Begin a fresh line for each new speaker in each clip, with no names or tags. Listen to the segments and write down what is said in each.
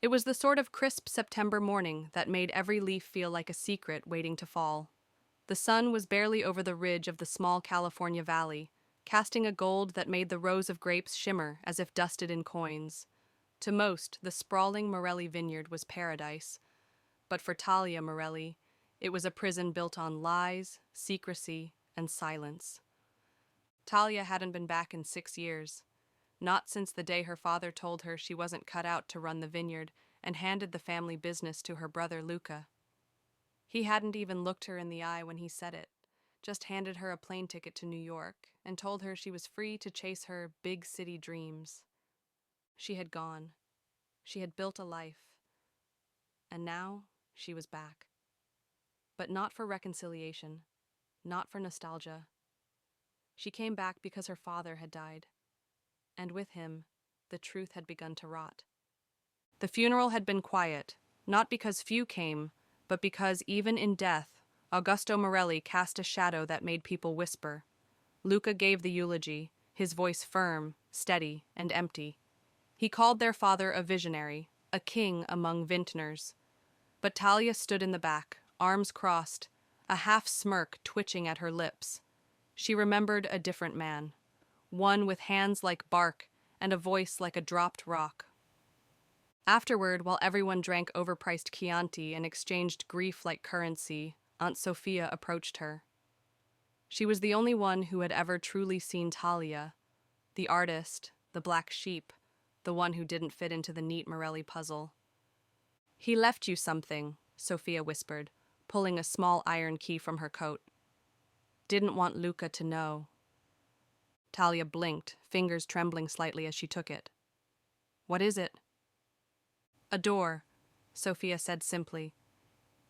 It was the sort of crisp September morning that made every leaf feel like a secret waiting to fall. The sun was barely over the ridge of the small California valley, casting a gold that made the rows of grapes shimmer as if dusted in coins. To most, the sprawling Morelli vineyard was paradise, but for Talia Morelli, it was a prison built on lies, secrecy, and silence. Talia hadn't been back in 6 years, not since the day her father told her she wasn't cut out to run the vineyard and handed the family business to her brother Luca. He hadn't even looked her in the eye when he said it, just handed her a plane ticket to New York and told her she was free to chase her big city dreams. She had gone. She had built a life. And now she was back. But not for reconciliation, not for nostalgia. She came back because her father had died. And with him, the truth had begun to rot. The funeral had been quiet, not because few came, but because even in death, Augusto Morelli cast a shadow that made people whisper. Luca gave the eulogy, his voice firm, steady, and empty. He called their father a visionary, a king among vintners. But Talia stood in the back, arms crossed, a half-smirk twitching at her lips. She remembered a different man, one with hands like bark and a voice like a dropped rock. Afterward, while everyone drank overpriced Chianti and exchanged grief like currency, Aunt Sophia approached her. She was the only one who had ever truly seen Talia, the artist, the black sheep, the one who didn't fit into the neat Morelli puzzle. "He left you something," Sophia whispered, pulling a small iron key from her coat. "Didn't want Luca to know." Talia blinked, fingers trembling slightly as she took it. "What is it?" "A door," Sophia said simply.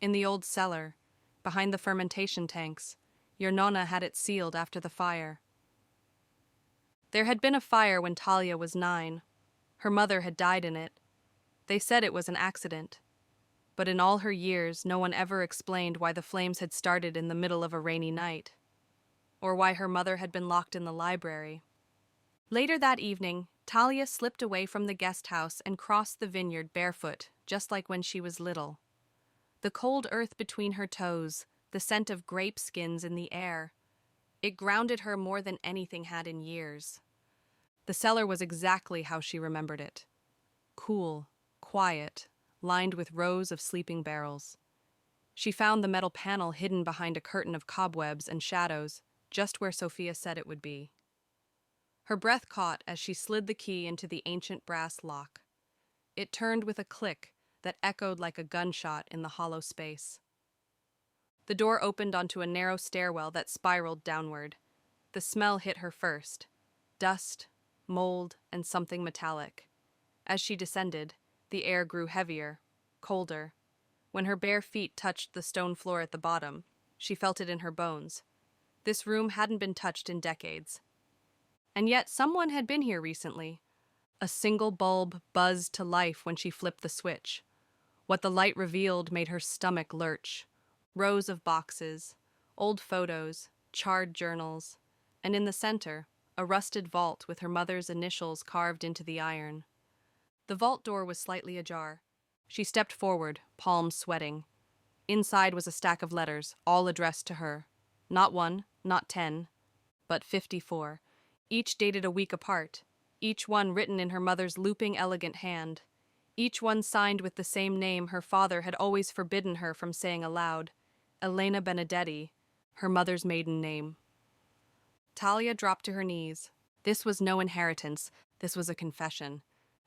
"In the old cellar, behind the fermentation tanks. Your nonna had it sealed after the fire." There had been a fire when Talia was 9. Her mother had died in it. They said it was an accident. But in all her years, no one ever explained why the flames had started in the middle of a rainy night, or why her mother had been locked in the library. Later that evening, Talia slipped away from the guest house and crossed the vineyard barefoot, just like when she was little. The cold earth between her toes, the scent of grape skins in the air. It grounded her more than anything had in years. The cellar was exactly how she remembered it. Cool, quiet, lined with rows of sleeping barrels. She found the metal panel hidden behind a curtain of cobwebs and shadows, just where Sophia said it would be. Her breath caught as she slid the key into the ancient brass lock. It turned with a click that echoed like a gunshot in the hollow space. The door opened onto a narrow stairwell that spiraled downward. The smell hit her first: dust, mold, and something metallic. As she descended, the air grew heavier, colder. When her bare feet touched the stone floor at the bottom, she felt it in her bones. This room hadn't been touched in decades. And yet someone had been here recently. A single bulb buzzed to life when she flipped the switch. What the light revealed made her stomach lurch. Rows of boxes, old photos, charred journals, and in the center, a rusted vault with her mother's initials carved into the iron. The vault door was slightly ajar. She stepped forward, palms sweating. Inside was a stack of letters, all addressed to her. Not 1, not 10, but 54, each dated a week apart, each one written in her mother's looping, elegant hand, each one signed with the same name her father had always forbidden her from saying aloud: Elena Benedetti, her mother's maiden name. Talia dropped to her knees. This was no inheritance, this was a confession,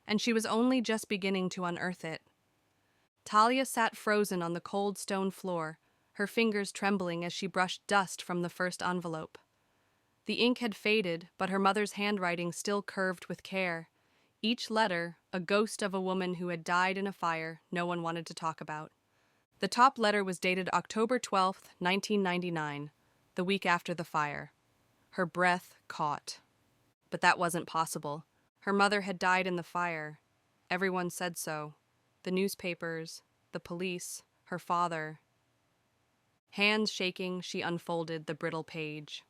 and she was only just beginning to unearth it. Talia sat frozen on the cold stone floor, her fingers trembling as she brushed dust from the first envelope. The ink had faded, but her mother's handwriting still curved with care. Each letter, a ghost of a woman who had died in a fire no one wanted to talk about. The top letter was dated October 12th, 1999, the week after the fire. Her breath caught. But that wasn't possible. Her mother had died in the fire. Everyone said so. The newspapers, the police, her father. Hands shaking, she unfolded the brittle page.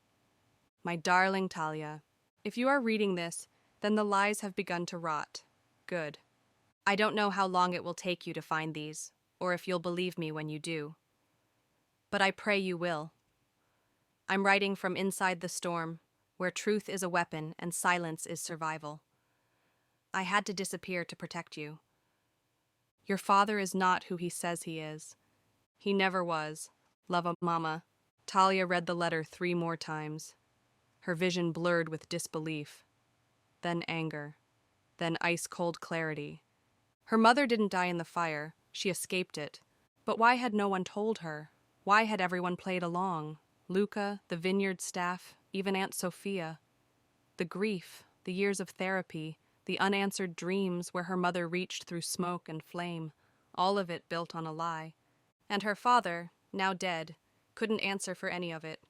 My darling Talia, if you are reading this, then the lies have begun to rot. Good. I don't know how long it will take you to find these, or if you'll believe me when you do. But I pray you will. I'm writing from inside the storm, where truth is a weapon and silence is survival. I had to disappear to protect you. Your father is not who he says he is. He never was. Love a mama. Talia read the letter 3 more times. Her vision blurred with disbelief. Then anger. Then ice-cold clarity. Her mother didn't die in the fire. She escaped it. But why had no one told her? Why had everyone played along? Luca, the Vineyard staff, even Aunt Sophia. The grief, the years of therapy, the unanswered dreams where her mother reached through smoke and flame, all of it built on a lie. And her father, now dead, couldn't answer for any of it.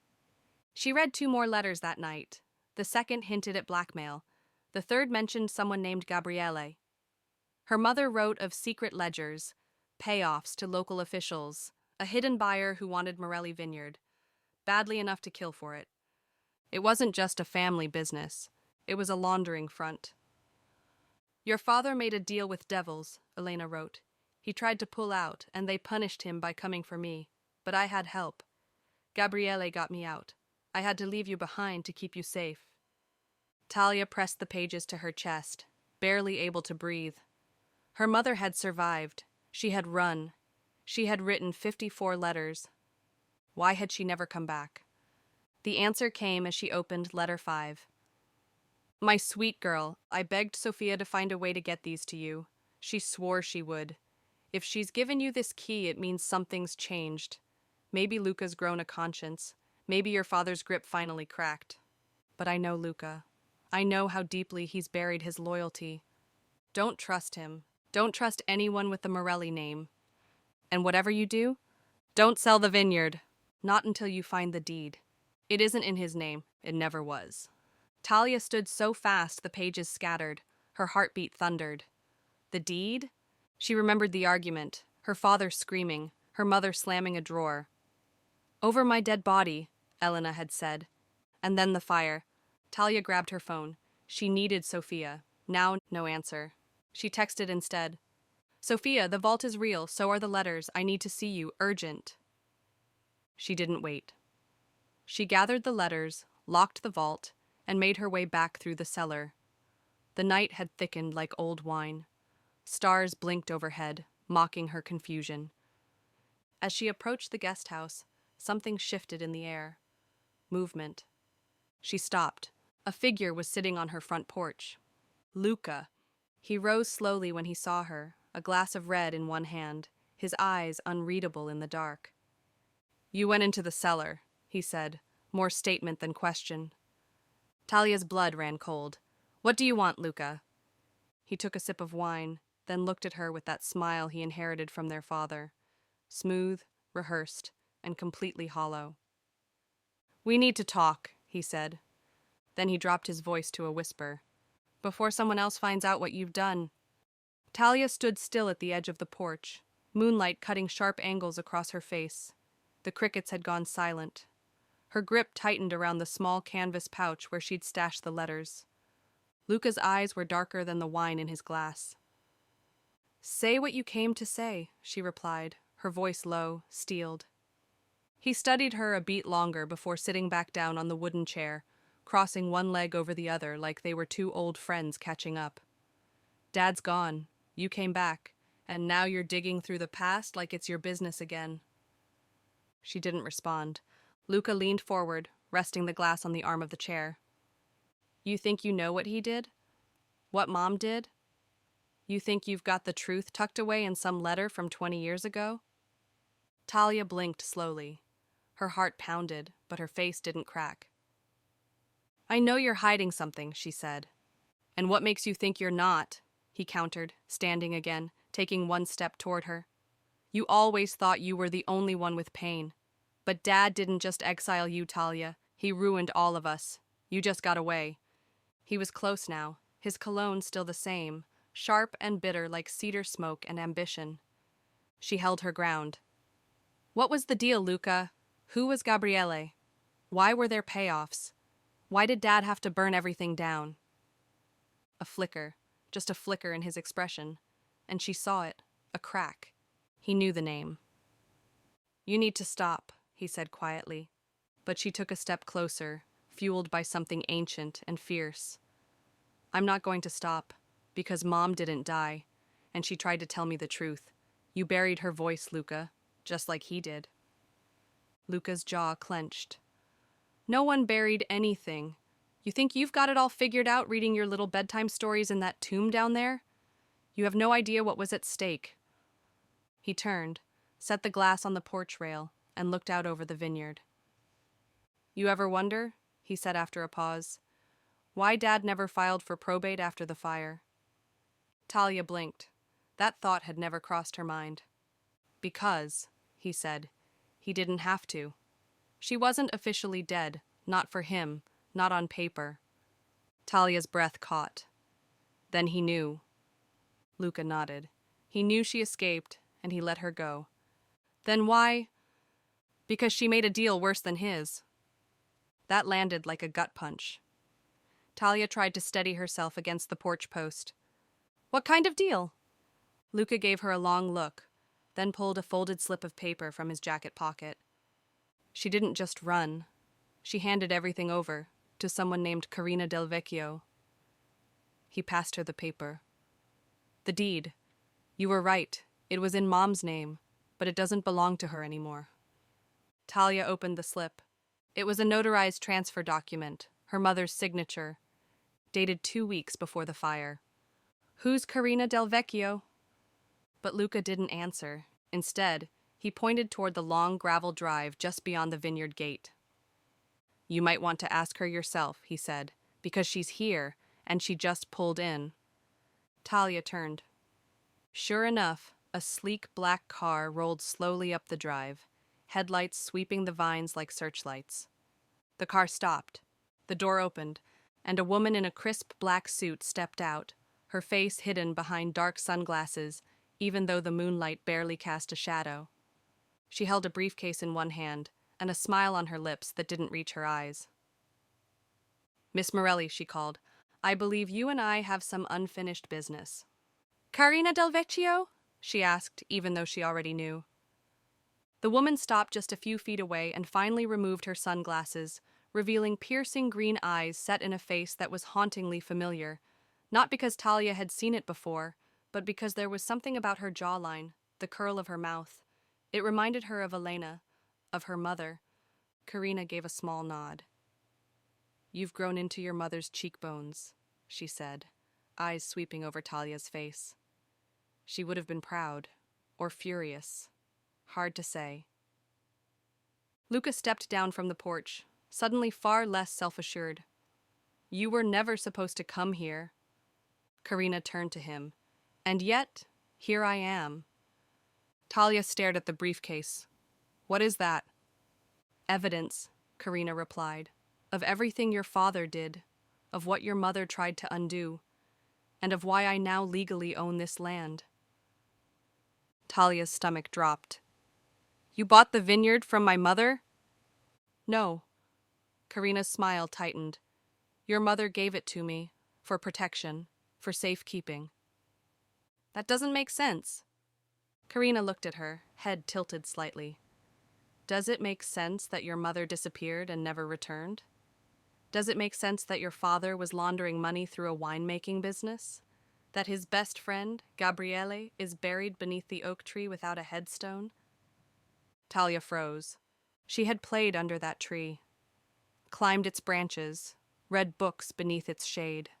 She read 2 more letters that night. The second hinted at blackmail. The third mentioned someone named Gabriele. Her mother wrote of secret ledgers, payoffs to local officials, a hidden buyer who wanted Morelli Vineyard, badly enough to kill for it. It wasn't just a family business. It was a laundering front. Your father made a deal with devils, Elena wrote. He tried to pull out, and they punished him by coming for me. But I had help. Gabriele got me out. I had to leave you behind to keep you safe. Talia pressed the pages to her chest, barely able to breathe. Her mother had survived. She had run. She had written 54 letters. Why had she never come back? The answer came as she opened letter 5. My sweet girl, I begged Sophia to find a way to get these to you. She swore she would. If she's given you this key, it means something's changed. Maybe Luca's grown a conscience. Maybe your father's grip finally cracked. But I know Luca. I know how deeply he's buried his loyalty. Don't trust him. Don't trust anyone with the Morelli name. And whatever you do, don't sell the vineyard. Not until you find the deed. It isn't in his name. It never was. Talia stood so fast the pages scattered. Her heartbeat thundered. The deed? She remembered the argument, her father screaming, her mother slamming a drawer. Over my dead body, Elena had said. And then the fire. Talia grabbed her phone. She needed Sophia. Now, no answer. She texted instead. Sophia, the vault is real, so are the letters. I need to see you, urgent. She didn't wait. She gathered the letters, locked the vault, and made her way back through the cellar. The night had thickened like old wine. Stars blinked overhead, mocking her confusion. As she approached the guest house, something shifted in the air. Movement. She stopped. A figure was sitting on her front porch. Luca. He rose slowly when he saw her, a glass of red in one hand, his eyes unreadable in the dark. You went into the cellar, he said, more statement than question. Talia's blood ran cold. What do you want, Luca? He took a sip of wine, then looked at her with that smile he inherited from their father. Smooth, rehearsed, and completely hollow. We need to talk, he said. Then he dropped his voice to a whisper. Before someone else finds out what you've done. Talia stood still at the edge of the porch, moonlight cutting sharp angles across her face. The crickets had gone silent. Her grip tightened around the small canvas pouch where she'd stashed the letters. Luca's eyes were darker than the wine in his glass. Say what you came to say, she replied, her voice low, steeled. He studied her a beat longer before sitting back down on the wooden chair, crossing one leg over the other like they were 2 old friends catching up. Dad's gone. You came back, and now you're digging through the past like it's your business again. She didn't respond. Luca leaned forward, resting the glass on the arm of the chair. You think you know what he did? What Mom did? You think you've got the truth tucked away in some letter from 20 years ago? Talia blinked slowly. Her heart pounded, but her face didn't crack. I know you're hiding something, she said. And what makes you think you're not? He countered, standing again, taking one step toward her. You always thought you were the only one with pain. But Dad didn't just exile you, Talia. He ruined all of us. You just got away. He was close now, his cologne still the same, sharp and bitter like cedar smoke and ambition. She held her ground. What was the deal, Luca? Who was Gabriele? Why were there payoffs? Why did Dad have to burn everything down? A flicker, just a flicker in his expression. and she saw it, a crack. He knew the name. "You need to stop," he said quietly. But she took a step closer, fueled by something ancient and fierce. "I'm not going to stop, because Mom didn't die, and she tried to tell me the truth. You buried her voice, Luca, just like he did." Luca's jaw clenched. "No one buried anything. You think you've got it all figured out reading your little bedtime stories in that tomb down there? You have no idea what was at stake." He turned, set the glass on the porch rail, and looked out over the vineyard. "You ever wonder," he said after a pause, "why Dad never filed for probate after the fire?" Talia blinked. That thought had never crossed her mind. "Because," he said, "he didn't have to. She wasn't officially dead, not for him, not on paper." Talia's breath caught. Then he knew. Luca nodded. He knew she escaped, and he let her go. "Then why?" "Because she made a deal worse than his." That landed like a gut punch. Talia tried to steady herself against the porch post. "What kind of deal?" Luca gave her a long look, then pulled a folded slip of paper from his jacket pocket. "She didn't just run. She handed everything over to someone named Carina Del Vecchio." He passed her the paper. "The deed. You were right. It was in Mom's name, but it doesn't belong to her anymore." Talia opened the slip. It was a notarized transfer document, her mother's signature, dated 2 weeks before the fire. "Who's Carina Del Vecchio?" But Luca didn't answer. Instead, he pointed toward the long gravel drive just beyond the vineyard gate. "You might want to ask her yourself," he said, "because she's here, and she just pulled in." Talia turned. Sure enough, a sleek black car rolled slowly up the drive, headlights sweeping the vines like searchlights. The car stopped. The door opened, and a woman in a crisp black suit stepped out, her face hidden behind dark sunglasses, even though the moonlight barely cast a shadow. She held a briefcase in one hand, and a smile on her lips that didn't reach her eyes. "Miss Morelli," she called, "I believe you and I have some unfinished business." "Carina Del Vecchio?" she asked, even though she already knew. The woman stopped just a few feet away and finally removed her sunglasses, revealing piercing green eyes set in a face that was hauntingly familiar, not because Talia had seen it before, but because there was something about her jawline, the curl of her mouth. It reminded her of Elena, of her mother. Carina gave a small nod. "You've grown into your mother's cheekbones," she said, eyes sweeping over Talia's face. She would have been proud, or furious. Hard to say. Luca stepped down from the porch, suddenly far less self-assured. "You were never supposed to come here." Carina turned to him. "And yet, here I am." Talia stared at the briefcase. "What is that?" "Evidence," Carina replied, "of everything your father did, of what your mother tried to undo, and of why I now legally own this land." Talia's stomach dropped. "You bought the vineyard from my mother?" "No." Carina's smile tightened. "Your mother gave it to me, for protection, for safekeeping." "That doesn't make sense." Carina looked at her, head tilted slightly. "Does it make sense that your mother disappeared and never returned? Does it make sense that your father was laundering money through a winemaking business? That his best friend, Gabriele, is buried beneath the oak tree without a headstone?" Talia froze. She had played under that tree, climbed its branches, read books beneath its shade.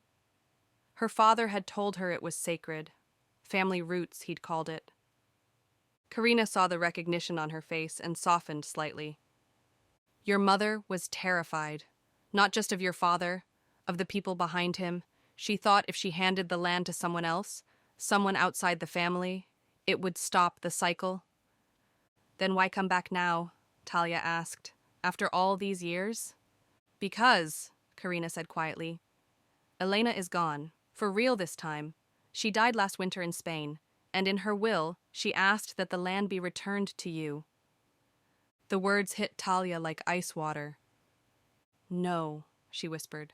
Her father had told her it was sacred. Family roots, he'd called it. Carina saw the recognition on her face and softened slightly. "Your mother was terrified, not just of your father, of the people behind him. She thought if she handed the land to someone else, someone outside the family, it would stop the cycle." "Then why come back now?" Talia asked. "After all these years?" "Because," Carina said quietly, "Elena is gone, for real this time. She died last winter in Spain, and in her will, she asked that the land be returned to you." The words hit Talia like ice water. "No," she whispered.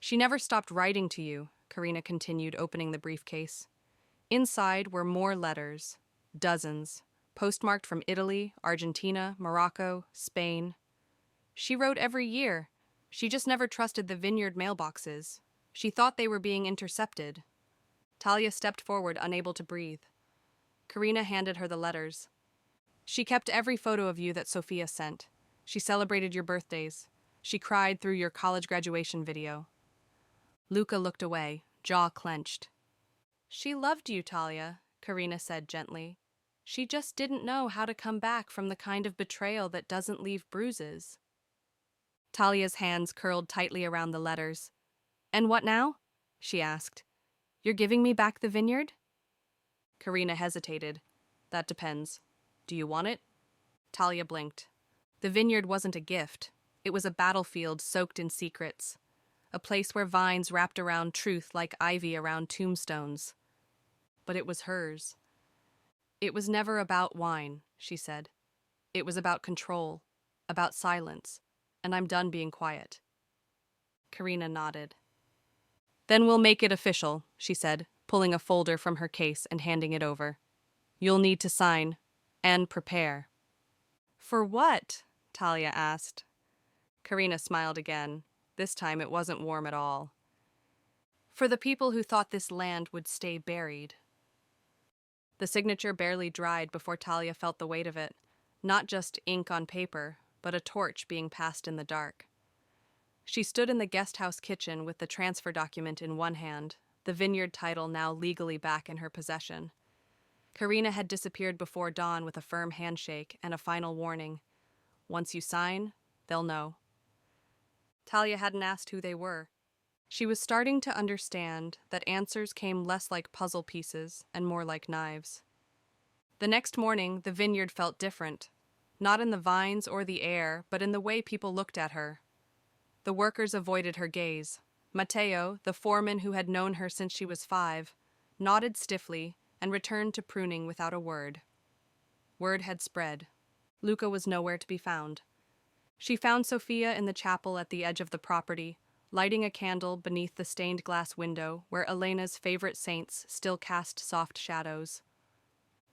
"She never stopped writing to you," Carina continued, opening the briefcase. Inside were more letters, dozens, postmarked from Italy, Argentina, Morocco, Spain. She wrote every year. She just never trusted the Vineyard mailboxes. She thought they were being intercepted. Talia stepped forward, unable to breathe. Karina handed her the letters. She kept every photo of you that Sophia sent. She celebrated your birthdays. She cried through your college graduation video. Luca looked away, jaw clenched. She loved you, Talia, Karina said gently. She just didn't know how to come back from the kind of betrayal that doesn't leave bruises. Talia's hands curled tightly around the letters. And what now? She asked. You're giving me back the vineyard? Karina hesitated. That depends. Do you want it? Talia blinked. The vineyard wasn't a gift. It was a battlefield soaked in secrets. A place where vines wrapped around truth like ivy around tombstones. But it was hers. It was never about wine, she said. It was about control, about silence, and I'm done being quiet. Karina nodded. Then we'll make it official, she said, pulling a folder from her case and handing it over. You'll need to sign and prepare. For what? Talia asked. Karina smiled again. This time it wasn't warm at all. For the people who thought this land would stay buried. The signature barely dried before Talia felt the weight of it, not just ink on paper, but a torch being passed in the dark. She stood in the guest house kitchen with the transfer document in one hand, the vineyard title now legally back in her possession. Karina had disappeared before dawn with a firm handshake and a final warning. Once you sign, they'll know. Talia hadn't asked who they were. She was starting to understand that answers came less like puzzle pieces and more like knives. The next morning, the vineyard felt different, not in the vines or the air, but in the way people looked at her. The workers avoided her gaze. Matteo, the foreman who had known her since she was 5, nodded stiffly and returned to pruning without a word. Word had spread. Luca was nowhere to be found. She found Sophia in the chapel at the edge of the property, lighting a candle beneath the stained glass window where Elena's favorite saints still cast soft shadows.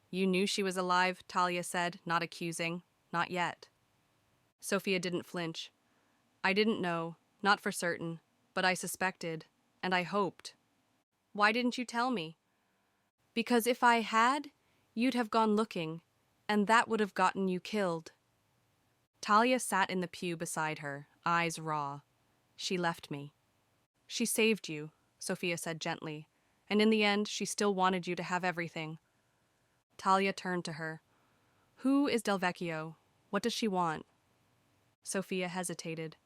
You knew she was alive, Talia said, not accusing. Not yet. Sophia didn't flinch. I didn't know, not for certain, but I suspected, and I hoped. Why didn't you tell me? Because if I had, you'd have gone looking, and that would have gotten you killed. Talia sat in the pew beside her, eyes raw. She left me. She saved you, Sophia said gently, and in the end she still wanted you to have everything. Talia turned to her. Who is Del Vecchio? What does she want? Sophia hesitated.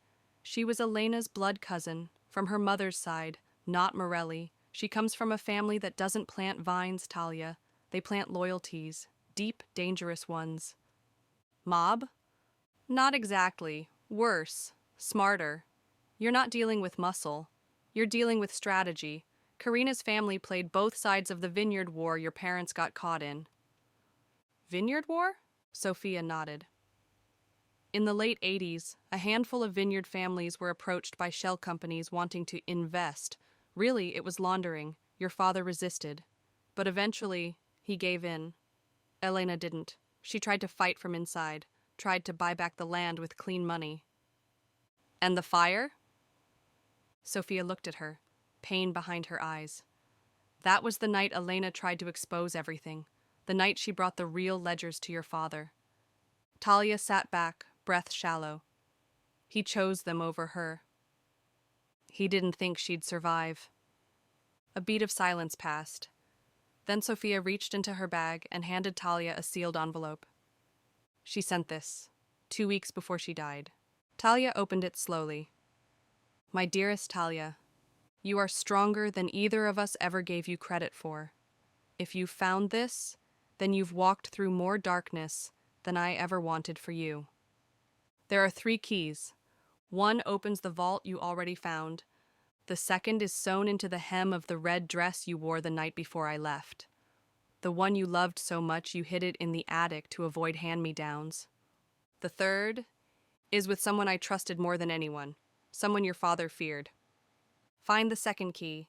She was Elena's blood cousin, from her mother's side, not Morelli. She comes from a family that doesn't plant vines, Talia. They plant loyalties, deep, dangerous ones. Mob? Not exactly. Worse. Smarter. You're not dealing with muscle. You're dealing with strategy. Karina's family played both sides of the Vineyard War your parents got caught in. Vineyard War? Sophia nodded. In the late 80s, a handful of vineyard families were approached by shell companies wanting to invest. Really, it was laundering. Your father resisted. But eventually, he gave in. Elena didn't. She tried to fight from inside, tried to buy back the land with clean money. And the fire? Sophia looked at her, pain behind her eyes. That was the night Elena tried to expose everything, the night she brought the real ledgers to your father. Talia sat back, breath shallow. He chose them over her. He didn't think she'd survive. A beat of silence passed. Then Sophia reached into her bag and handed Talia a sealed envelope. She sent this, 2 weeks before she died. Talia opened it slowly. My dearest Talia, you are stronger than either of us ever gave you credit for. If you found this, then you've walked through more darkness than I ever wanted for you. There are 3 keys. One opens the vault you already found. The second is sewn into the hem of the red dress you wore the night before I left. The one you loved so much you hid it in the attic to avoid hand-me-downs. The third is with someone I trusted more than anyone, someone your father feared. Find the second key,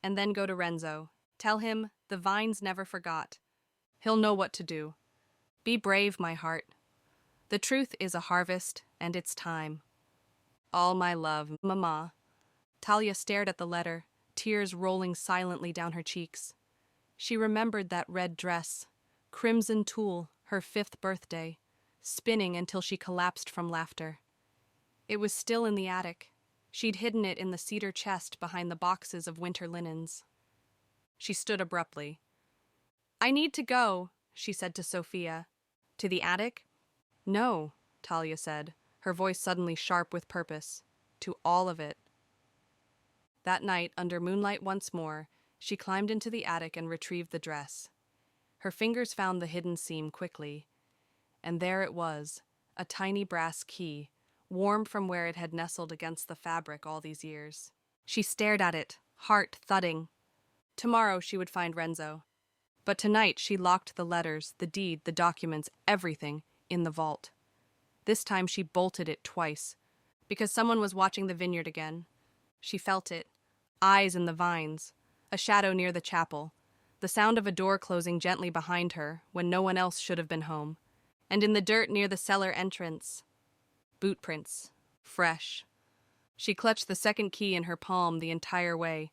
and then go to Renzo. Tell him The vines never forgot. He'll know what to do. Be brave, my heart. The truth is a harvest, and it's time. All my love, Mama. Talia stared at the letter, tears rolling silently down her cheeks. She remembered that red dress, crimson tulle, her 5th birthday, spinning until she collapsed from laughter. It was still in the attic. She'd hidden it in the cedar chest behind the boxes of winter linens. She stood abruptly. I need to go, she said to Sophia. To the attic? No, Talia said, her voice suddenly sharp with purpose. To all of it. That night, under moonlight once more, she climbed into the attic and retrieved the dress. Her fingers found the hidden seam quickly, and there it was, a tiny brass key, warm from where it had nestled against the fabric all these years. She stared at it, heart thudding. Tomorrow she would find Renzo. But tonight she locked the letters, the deed, the documents, everything, in the vault. This time she bolted it twice, because someone was watching the vineyard again. She felt it, eyes in the vines, a shadow near the chapel, the sound of a door closing gently behind her when no one else should have been home, and in the dirt near the cellar entrance, boot prints, fresh. She clutched the second key in her palm the entire way.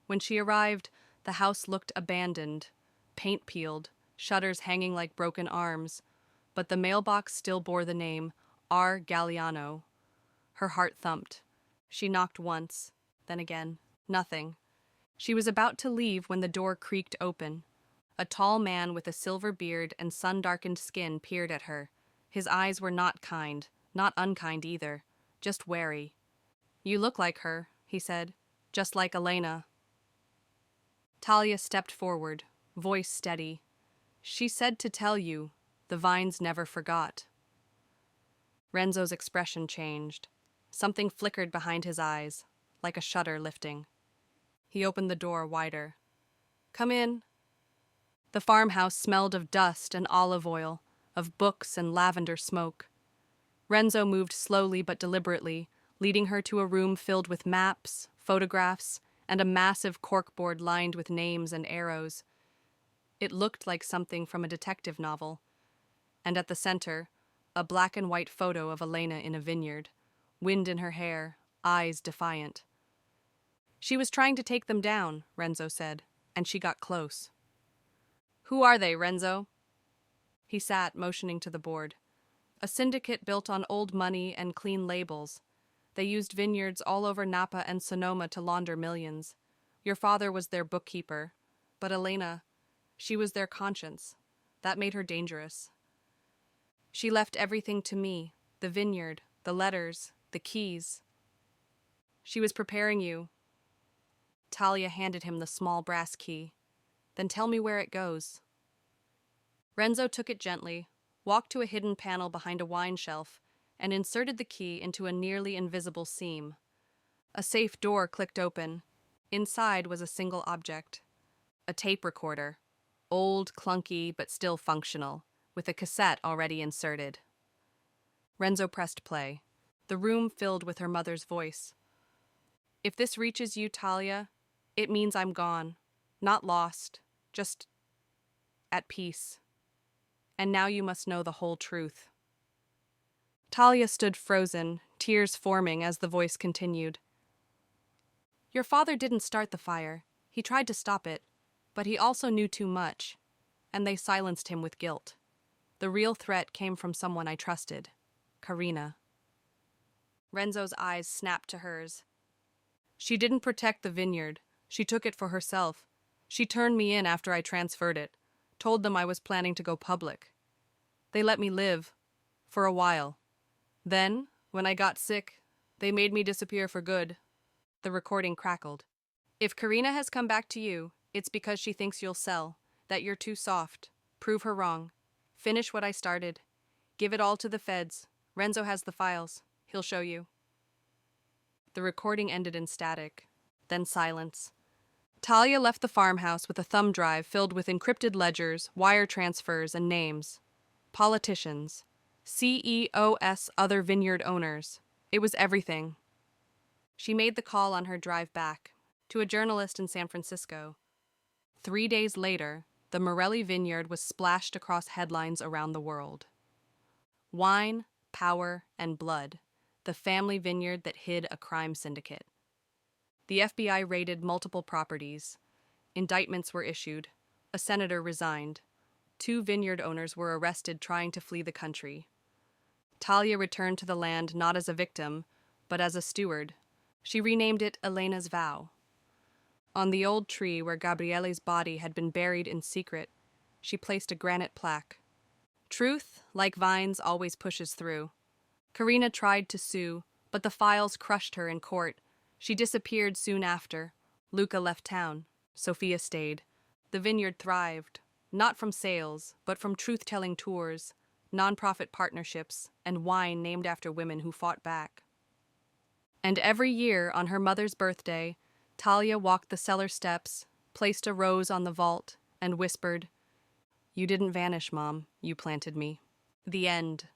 When she arrived, the house looked abandoned, paint peeled, shutters hanging like broken arms, but the mailbox still bore the name R. Galliano. Her heart thumped. She knocked once, then again. Nothing. She was about to leave when the door creaked open. A tall man with a silver beard and sun-darkened skin peered at her. His eyes were not kind, not unkind either, just wary. You look like her, he said, just like Elena. Talia stepped forward, voice steady. She said to tell you, the vines never forgot. Renzo's expression changed. Something flickered behind his eyes, like a shutter lifting. He opened the door wider. Come in. The farmhouse smelled of dust and olive oil, of books and lavender smoke. Renzo moved slowly but deliberately, leading her to a room filled with maps, photographs, and a massive corkboard lined with names and arrows. It looked like something from a detective novel. And at the center, a black and white photo of Elena in a vineyard, wind in her hair, eyes defiant. She was trying to take them down, Renzo said, and she got close. Who are they, Renzo? He sat, motioning to the board. A syndicate built on old money and clean labels. They used vineyards all over Napa and Sonoma to launder millions. Your father was their bookkeeper, but Elena, she was their conscience. That made her dangerous. She left everything to me, the vineyard, the letters, the keys. She was preparing you. Talia handed him the small brass key. Then tell me where it goes. Renzo took it gently, walked to a hidden panel behind a wine shelf, and inserted the key into a nearly invisible seam. A safe door clicked open. Inside was a single object. A tape recorder. Old, clunky, but still functional, with a cassette already inserted. Renzo pressed play. The room filled with her mother's voice. If this reaches you, Talia, it means I'm gone. Not lost, just at peace. And now you must know the whole truth. Talia stood frozen, tears forming as the voice continued. Your father didn't start the fire. He tried to stop it, but he also knew too much, and they silenced him with guilt. The real threat came from someone I trusted, Karina. Renzo's eyes snapped to hers. She didn't protect the vineyard. She took it for herself. She turned me in after I transferred it, told them I was planning to go public. They let me live, for a while. Then, when I got sick, they made me disappear for good. The recording crackled. If Karina has come back to you, it's because she thinks you'll sell, that you're too soft. Prove her wrong. Finish what I started. Give it all to the feds. Renzo has the files. He'll show you. The recording ended in static, then silence. Talia left the farmhouse with a thumb drive filled with encrypted ledgers, wire transfers, and names. Politicians. CEOs, other vineyard owners. It was everything. She made the call on her drive back, to a journalist in San Francisco. 3 days later, the Morelli Vineyard was splashed across headlines around the world. Wine, power, and blood, the family vineyard that hid a crime syndicate. The FBI raided multiple properties. Indictments were issued. A senator resigned. 2 vineyard owners were arrested trying to flee the country. Talia returned to the land not as a victim, but as a steward. She renamed it Elena's Vow. On the old tree where Gabriele's body had been buried in secret, she placed a granite plaque. Truth, like vines, always pushes through. Karina tried to sue, but the files crushed her in court. She disappeared soon after. Luca left town. Sophia stayed. The vineyard thrived, not from sales, but from truth-telling tours, nonprofit partnerships, and wine named after women who fought back. And every year, on her mother's birthday, Talia walked the cellar steps, placed a rose on the vault, and whispered, "You didn't vanish, Mom. You planted me." The end.